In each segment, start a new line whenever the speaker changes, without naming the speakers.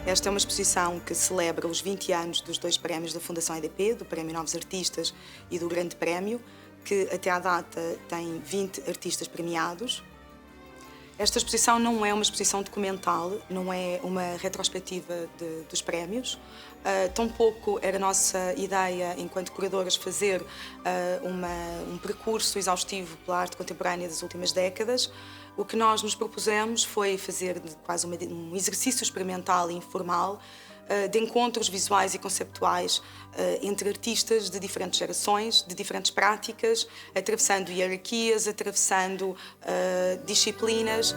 Esta é uma exposição que celebra os 20 anos dos dois prémios da Fundação EDP, do Prémio Novos Artistas e do Grande Prémio, que até à data tem 20 artistas premiados. Esta exposição não é uma exposição documental, não é uma retrospectiva dos prémios. Tampouco era a nossa ideia, enquanto curadoras, fazer um percurso exaustivo pela arte contemporânea das últimas décadas. O que nós nos propusemos foi fazer quase um exercício experimental e informal de encontros visuais e conceptuais entre artistas de diferentes gerações, de diferentes práticas, atravessando hierarquias, atravessando disciplinas.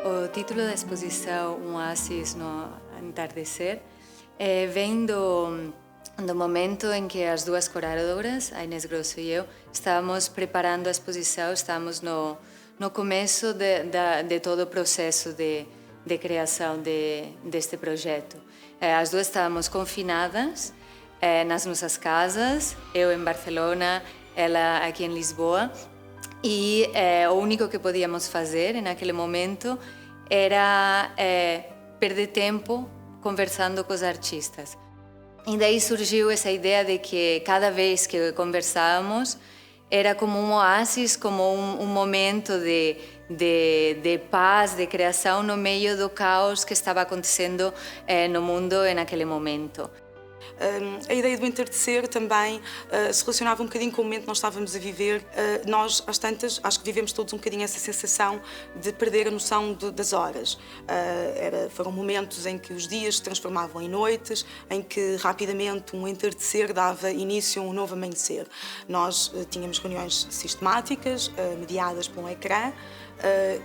O título da exposição, Um Oásis no Entardecer, vem do momento em que as duas curadoras, a Inês Grosso e eu, estávamos preparando a exposição, estávamos no começo de todo o processo de criação deste projeto. As duas estávamos confinadas nas nossas casas, eu em Barcelona, ela aqui em Lisboa, e o único que podíamos fazer naquele momento era perder tempo conversando com os artistas. E daí surgiu essa ideia de que cada vez que conversávamos era como um oásis, como um momento de paz, de criação no meio do caos que estava acontecendo no mundo naquele momento.
A ideia do entardecer também se relacionava um bocadinho com o momento que nós estávamos a viver. Nós, às tantas, acho que vivemos todos um bocadinho essa sensação de perder a noção das horas. Foram momentos em que os dias se transformavam em noites, em que rapidamente um entardecer dava início a um novo amanhecer. Nós tínhamos reuniões sistemáticas, mediadas por um ecrã,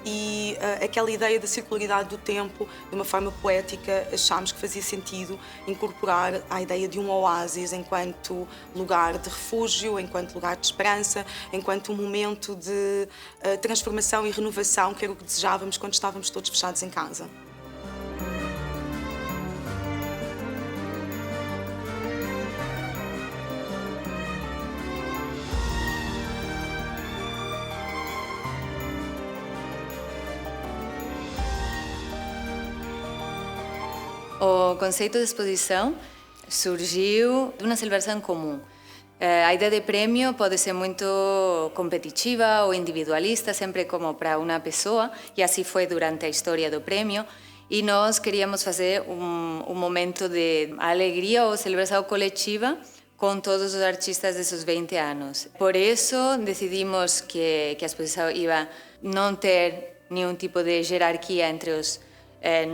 e aquela ideia da circularidade do tempo, de uma forma poética, achámos que fazia sentido incorporar a ideia de um oásis enquanto lugar de refúgio, enquanto lugar de esperança, enquanto um momento de transformação e renovação, que era o que desejávamos quando estávamos todos fechados em casa.
O conceito de exposição surgiu de uma celebração comum. A ideia de prêmio pode ser muito competitiva ou individualista, sempre como para uma pessoa, e assim foi durante a história do prêmio. E nós queríamos fazer um momento de alegria ou celebração coletiva com todos os artistas desses 20 anos. Por isso, decidimos que a exposição ia não ter nenhum tipo de hierarquia entre os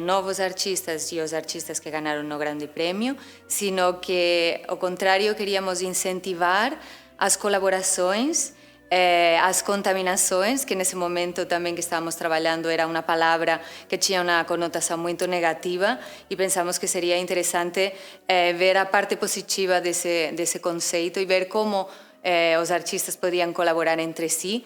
novos artistas e os artistas que ganharam no Grande Prémio, sino que, ao contrário, queríamos incentivar as colaborações, as contaminações, que nesse momento também que estávamos trabalhando era uma palavra que tinha uma conotação muito negativa, e pensamos que seria interessante ver a parte positiva desse conceito e ver como os artistas podiam colaborar entre si.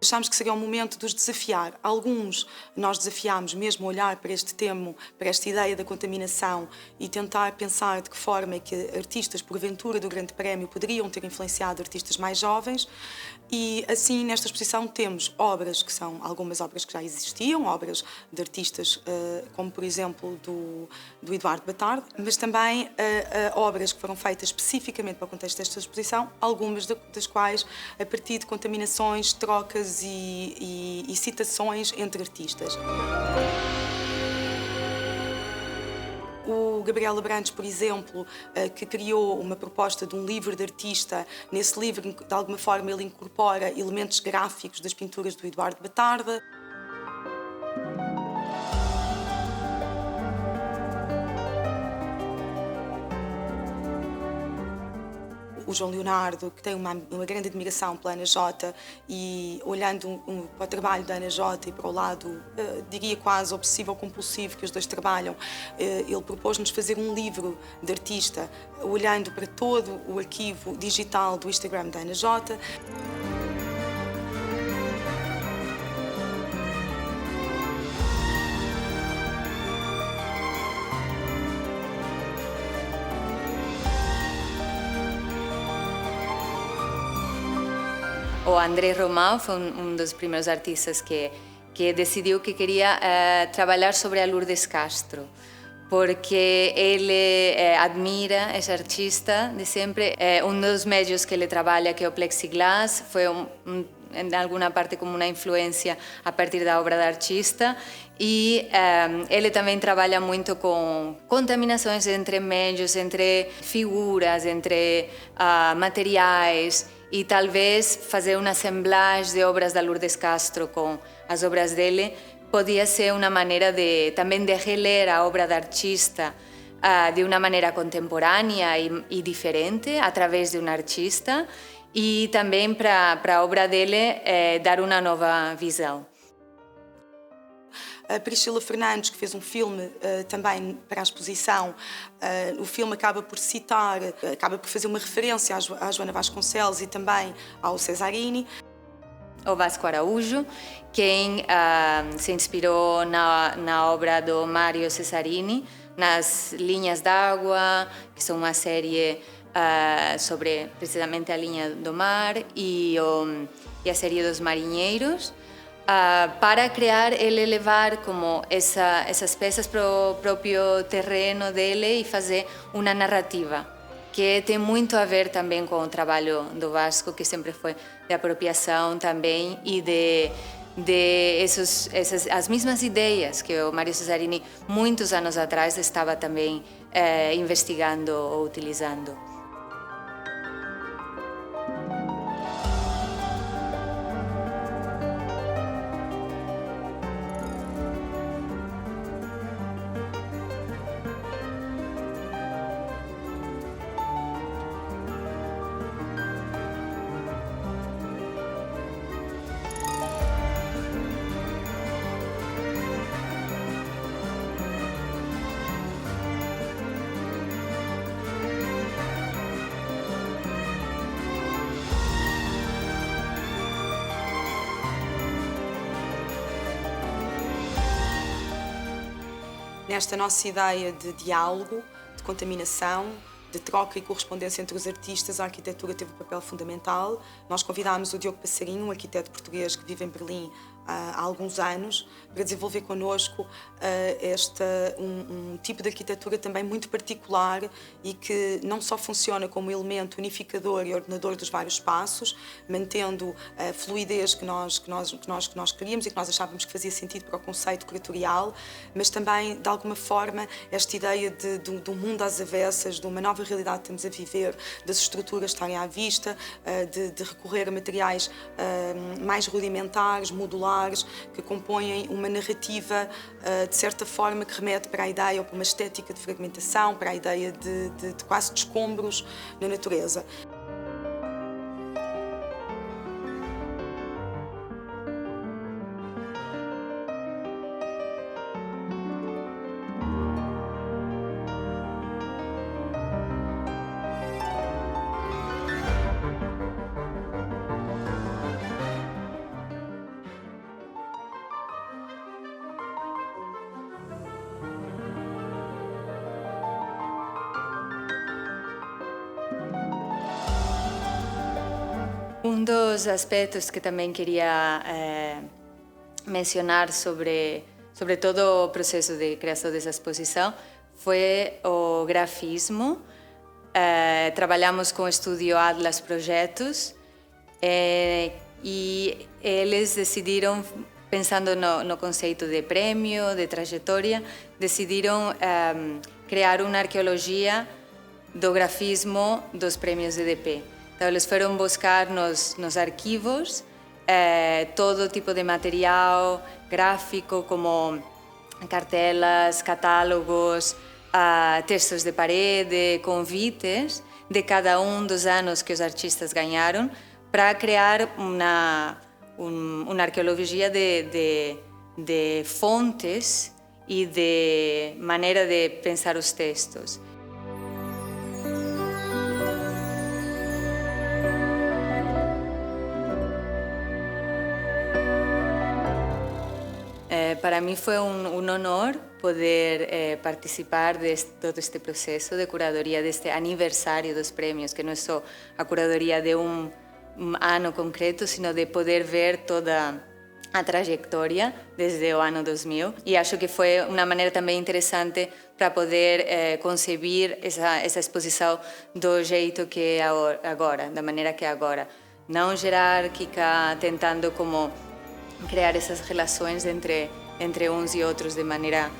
Achámos que seria um momento de os desafiar. Alguns nós desafiámos mesmo a olhar para este tema, para esta ideia da contaminação e tentar pensar de que forma é que artistas, porventura, do Grande Prémio poderiam ter influenciado artistas mais jovens. E assim, nesta exposição temos obras que são algumas obras que já existiam, obras de artistas como, por exemplo, do Eduardo Batarde, mas também obras que foram feitas especificamente para o contexto desta exposição, algumas das quais a partir de contaminações, trocas e citações entre artistas. O Gabriel Abrantes, por exemplo, que criou uma proposta de um livro de artista. Nesse livro, de alguma forma, ele incorpora elementos gráficos das pinturas do Eduardo Batarde. o João Leonardo, que tem uma grande admiração pela Ana Jota, e olhando para o trabalho da Ana Jota e para o lado, diria quase obsessivo-compulsivo que os dois trabalham, ele propôs-nos fazer um livro de artista, olhando para todo o arquivo digital do Instagram da Ana Jota.
O André Romão foi um dos primeiros artistas que decidiu que queria trabalhar sobre a Lourdes Castro, porque ele admira esse artista de sempre. Um dos meios que ele trabalha, que é o plexiglass, foi em alguma parte como uma influência a partir da obra do artista, e ele também trabalha muito com contaminações entre meios, entre figuras, entre materiais, e talvez fazer uma assemblagem de obras da Lourdes Castro com as obras dele podia ser uma maneira também de reler a obra do artista de uma maneira contemporânea e diferente, através de um artista, e também para a obra dele dar uma nova visão.
A Priscila Fernandes, que fez um filme também para a exposição, o filme acaba por fazer uma referência à Joana Vasconcelos e também ao Cesarini.
O Vasco Araújo, quem se inspirou na obra do Mário Cesarini, nas Linhas d'Água, que são uma série sobre precisamente a linha do mar, e a série dos marinheiros, para criar, ele levar como essas peças para o próprio terreno dele e fazer uma narrativa, que tem muito a ver também com o trabalho do Vasco, que sempre foi de apropriação também, e as mesmas ideias que o Mário Cesarini, muitos anos atrás, estava também investigando ou utilizando.
Nesta nossa ideia de diálogo, de contaminação, de troca e correspondência entre os artistas, a arquitetura teve um papel fundamental. Nós convidámos o Diogo Passarinho, um arquiteto português que vive em Berlim há alguns anos, para desenvolver connosco um tipo de arquitetura também muito particular e que não só funciona como elemento unificador e ordenador dos vários espaços, mantendo a fluidez que nós queríamos e que nós achávamos que fazia sentido para o conceito curatorial, mas também, de alguma forma, esta ideia de um mundo às avessas, de uma nova realidade que estamos a viver, das estruturas estarem à vista, de recorrer a materiais mais rudimentares, modulares, que compõem uma narrativa, de certa forma, que remete para a ideia ou para uma estética de fragmentação, para a ideia de quase de escombros na natureza.
Um dos aspectos que também queria mencionar sobre todo o processo de criação dessa exposição foi o grafismo. Trabalhamos com o estúdio Atlas Projetos e eles decidiram, pensando no conceito de prêmio, de trajetória, decidiram criar uma arqueologia do grafismo dos prêmios EDP. Então, eles foram buscar nos arquivos todo tipo de material gráfico, como cartelas, catálogos, textos de parede, convites, de cada dos anos que os artistas ganharam para criar uma arqueologia de fontes e de maneira de pensar os textos. Para mim foi um honor poder participar de todo este processo de curadoria, deste aniversário dos prêmios, que não é só a curadoria de um ano concreto, sino de poder ver toda a trajetória desde o ano 2000. E acho que foi uma maneira também interessante para poder concebir essa exposição do jeito que é agora, da maneira que é agora. Não jerárquica, tentando como criar essas relações entre uns e outros de maneira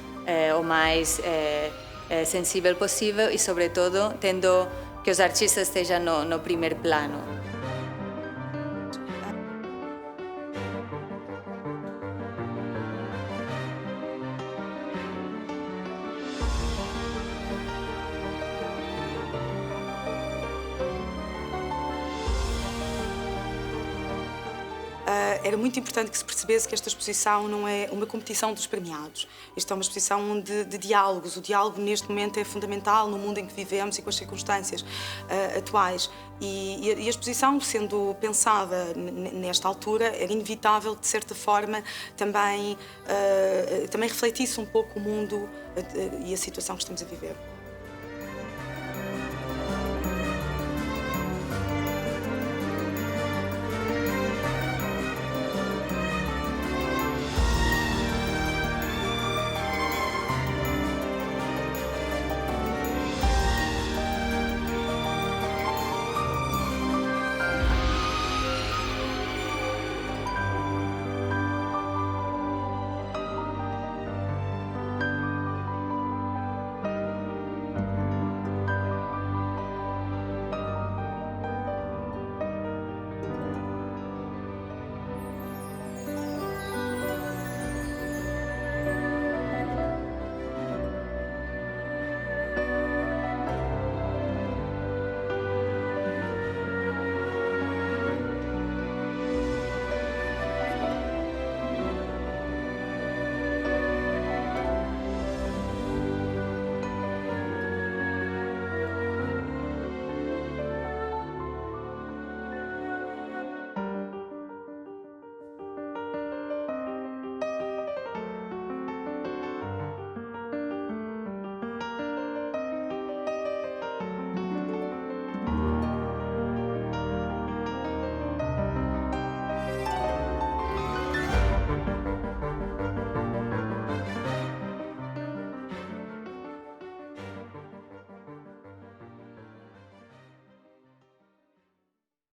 o mais sensível possível e, sobretudo, tendo que os artistas estejam no primeiro plano.
Era muito importante que se percebesse que esta exposição não é uma competição dos premiados. Isto é uma exposição de diálogos. O diálogo, neste momento, é fundamental no mundo em que vivemos e com as circunstâncias atuais. E a exposição, sendo pensada nesta altura, era inevitável que, de certa forma, também refletisse um pouco o mundo e a situação que estamos a viver.